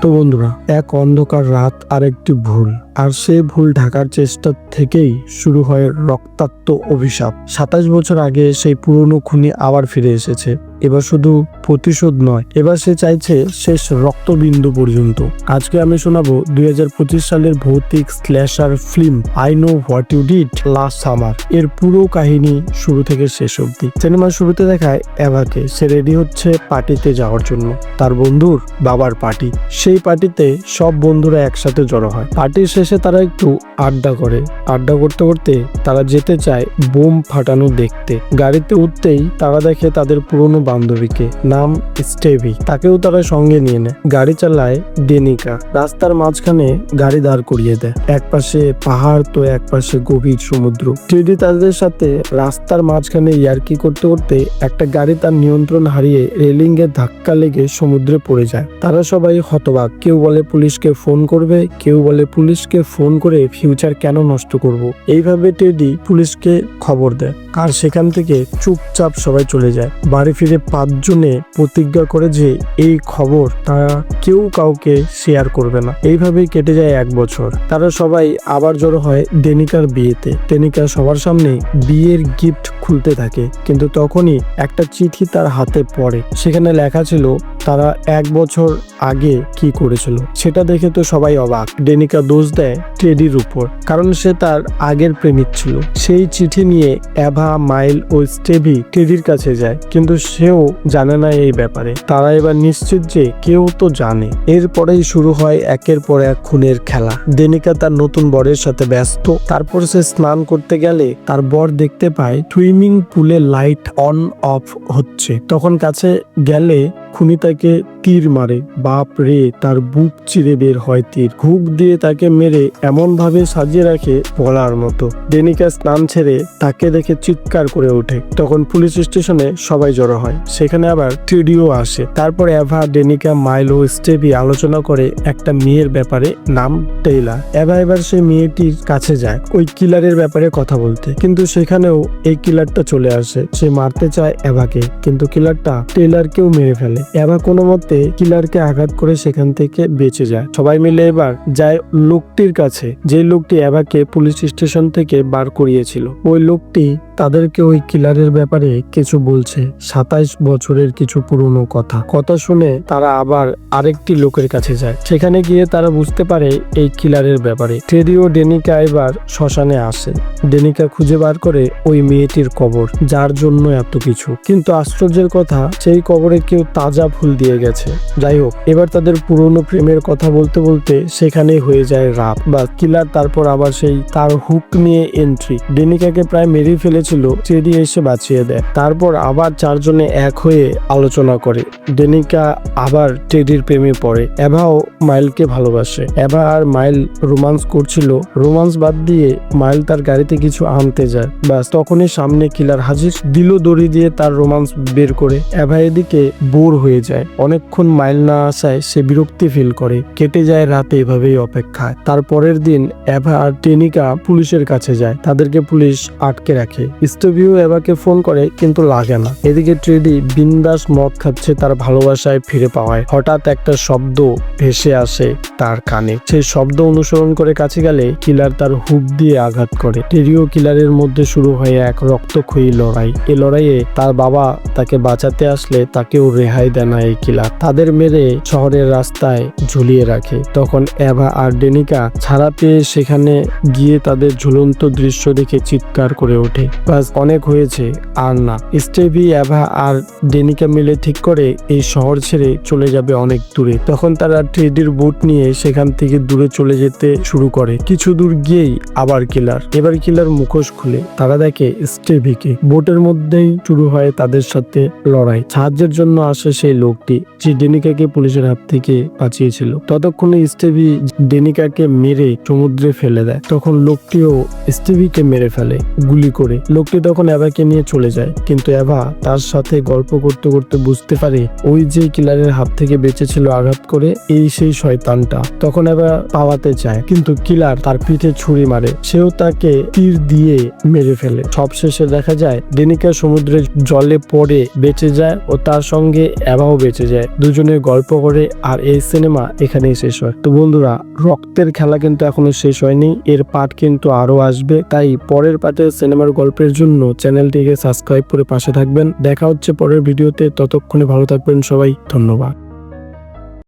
তো বন্ধুরা, এক অন্ধকার রাত আর একটি ভুল, আর সেই ভুল ঢাকার চেষ্টা থেকেই শুরু হয় রক্তাক্ত অভিশাপ। ২৭ বছর আগে সেই পুরনো খুনি আবার ফিরে এসেছে। এবার শুধু প্রতিশোধ নয়, এবার সে চাইছে শেষ রক্তবিন্দু পর্যন্ত। আজকে আমি শোনাবো ২০২৫ সালের ভৌতিক slasher film I know what you did last summer এর পুরো কাহিনী শুরু থেকে শেষ অবধি। সিনেমার শুরুতে দেখায় এভাকে, সে রেডি হচ্ছে পার্টিতে যাওয়ার জন্য, তার বন্ধুর বাবার পার্টি। সেই পার্টিতে সব বন্ধুরা একসাথে জড়ো হয়। পার্টির শেষে তারা একটু আড্ডা করে। আড্ডা করতে করতে তারা যেতে চায় বোম ফাটানো দেখতে। গাড়িতে উঠতেই তারা দেখে তাদের পুরনো বান্ধবীকে, নাম স্টেভি, তাকেও তারা সঙ্গে নিয়ে নেয়। গাড়ি চালায় ডেনিকা। রাস্তার মাঝখানে গাড়ি দাঁড় করিয়ে দেয়। এক পাশে পাহাড় তো এক পাশে গভীর সমুদ্র। টেডি তাদের সাথে রাস্তার মাঝখানে ইয়ার্কি করতে করতে একটা গাড়ি তার নিয়ন্ত্রণ হারিয়ে রেলিং এ ধাক্কা লেগে সমুদ্রে পড়ে যায়। তারা সবাই হতবাক। কেউ বলে পুলিশকে ফোন করবে, কেউ বলে পুলিশকে ফোন করে ফিউচার কেন নষ্ট করব। এইভাবে টেডি পুলিশকে খবর দেয়, আর সেখান থেকে চুপচাপ সবাই চলে যায়। বাড়ি ফিরে ৫ জনে প্রতিজ্ঞা করে যে এই খবর তারা কেউ কাউকে শেয়ার করবে না। এইভাবেই কেটে যায় ১ বছর। তারা সবাই আবার জড়ো হয় ডেনিকার বিয়েতে। ডেনিকা সবার সামনে বিয়ের গিফট খুলতে থাকে, কিন্তু তখনই একটা চিঠি তার হাতে পড়ে। সেখানে লেখা ছিল তারা ১ বছর আগে কি করেছিল। সেটা দেখে তো সবাই অবাক। ডেনিকা দোষ দেয় টেডির উপর, কারণ সে তার আগের প্রেমিক ছিল। সেই চিঠি নিয়ে এভা, মাইল ও স্টেভি টেডির কাছে যায়, কিন্তু সেও জানে না এই ব্যাপারে। তারা এবার নিশ্চিত যে কেউ তো জানে। এরপরেই শুরু হয় একের পর এক খুনের খেলা। ডেনিকা তার নতুন বরের সাথে ব্যস্ত। তারপর সে স্নান করতে গেলে তার বর দেখতে পায় সুইমিং পুলে লাইট অন অফ হচ্ছে। তখন কাছে গেলে খুনি তাকে তীর মারে। বাপ রে, তার বুক চিরে বের হয় তীর। হুক দিয়ে তাকে মেরে এমন ভাবে সাজিয়ে রাখে বলার মতো। ডেনিকা স্নান ছেড়ে তাকে দেখে চিৎকার করে ওঠে। তখন পুলিশ স্টেশনে সবাই জড়ো হয়। সেখানে আবার টেডিও আসে। তারপর এভা, ডেনিকা, মাইল ও স্টেভি আলোচনা করে একটা মেয়ের ব্যাপারে, নাম টেইলা। এভা এবার সেই মেয়েটির কাছে যায় ওই কিলারের ব্যাপারে কথা বলতে, কিন্তু সেখানেও এই কিলারটা চলে আসে। সে মারতে চায় এভাকে, কিন্তু কিলারটা টেইলারকেও মেরে ফেলে। এভা কোনো মতে কিলারকে আঘাত করে সেখান থেকে বেঁচে যায়। সবাই মিলে এবার যায় লোকটির কাছে, যে লোকটি এভাকে পুলিশ স্টেশন থেকে বার করিয়েছিল। ওই লোকটি তাদেরকে ওই কিলারের ব্যাপারে কিছু বলছে, ২৭ বছরের কিছু পুরনো কথা শুনে তারা আবার আরেকটি লোকের কাছে যায়। সেখানে গিয়ে তারা বুঝতে পারে এই কিলারের ব্যাপারে। টেডি ও ডেনিকা এবার শ্মশানে আসে। ডেনিকা খুঁজে বার করে ওই মেয়েটির কবর, যার জন্য এত কিছু। কিন্তু আশ্চর্যের কথা, সেই কবরে কেউ তাজা ফুল দিয়ে গেছে। যাই হোক, এবার তাদের পুরনো প্রেমের কথা বলতে বলতে সেখানেই হয়ে যায় রাত। বা কিলার তারপর আবার সেই তার হুক নিয়ে এন্ট্রি। ডেনিকাকে প্রায় মেরে ফেলেছিল, টেডি এসে বাঁচিয়ে দেয়। তারপর আবার ৪ জনে এক হয়ে আলোচনা করে। ডেনিকা আবার টেডির প্রেমে পড়ে। এভাও মাইলকে ভালোবাসে। এভা আর মাইল রোমান্স করছিল। রোমান্স বাদ দিয়ে মাইল তার গাড়িতে কিছু আনতে যায়। ব্যাস তখনই সামনে কিলার হাজির। দিল দড়ি দিয়ে তার রোমান্স বের করে। এভা এদিকে বোর হয়ে যায়। অনেকক্ষণ মাইল না আসায় সে বিরক্তি ফিল করে। কেটে যায় রাতে এভাবেই অপেক্ষায়। তার পরের দিন এভা আর ডেনিকা পুলিশের কাছে যায়। তাদেরকে পুলিশ আটকে রাখে। স্টেভিও এভাকে ফোন করে, কিন্তু লাগে না। এদিকে টেডি বিন্দাস মদ খাচ্ছে তার ভালোবাসায় ফিরে পাওয়ায়। হঠাৎ একটা শব্দ ভেসে আসে তার কানে। সেই শব্দ অনুসরণ করে কাছে গেলে কিলার তার হুক দিয়ে আঘাত করে। টেডি ও কিলারের মধ্যে শুরু হয় এক রক্তক্ষয়ী লড়াই। এই লড়াইয়ে তার বাবা তাকে বাঁচাতে আসলে তাকেও রেহাই দেয় না এই কিলার। তাদের মেরে শহরের রাস্তায় ঝুলিয়ে রাখে। তখন এভা আর ডেনিকা ছাড়া পেয়ে সেখানে গিয়ে তাদের ঝুলন্ত দৃশ্য দেখে চিৎকার করে ওঠে। বাস অনেক হয়েছে, আর না। স্টেভি, এভা আর ডেনিকা মিলে ঠিক করে এই শহর ছেড়ে চলে যাবে অনেক দূরে। তখন তারা টেডির বুট নিয়ে সেখান থেকে দূরে চলে যেতে শুরু করে। কিছু দূর গিয়েই আবার কিলার। এবার কিলার মুখোশ খুলে তারা দেখে স্টেভিকে। বোটের মধ্যেই শুরু হয় তাদের সাথে লড়াই। সাহায্যের জন্য আসে সেই লোকটি যে ডেনিকাকে পুলিশের হাত থেকে বাঁচিয়েছিল। ততক্ষণে স্টেভি ডেনিকাকে মেরে সমুদ্রে ফেলে দেয়। তখন লোকটিও স্টেভিকে মেরে ফেলে গুলি করে। লোকটি তখন এভাকে নিয়ে চলে যায়, কিন্তু এভা তার সাথে গল্প করতে করতে বুঝতে পারে ওই যে কিলারের হাত থেকে বেঁচেছিল আঘাত করে এই সেই শয়তানটা। তখন এভা পালাতে চায়, কিন্তু কিলার তার পিঠে ছুরি মারে, সেও তাকে তীর দিয়ে মেরে ফেলে। সবশেষে দেখা যায় ডেনিকা সমুদ্রের জলে পড়ে বেঁচে যায় ও তার সঙ্গে এভাও বেঁচে যায়। দুজনের গল্প করে আর এই সিনেমা এখানেই শেষ হয়। তো বন্ধুরা, রক্তের খেলা কিন্তু এখনো শেষ হয়নি, এর পার্ট কিন্তু আরো আসবে। তাই পরের পার্টে সিনেমার গল্পের জন্য চ্যানেলটিকে সাবস্ক্রাইব করে পাশে থাকবেন। দেখা হচ্ছে পরের ভিডিওতে, ততক্ষণে ভালো থাকবেন সবাই, ধন্যবাদ।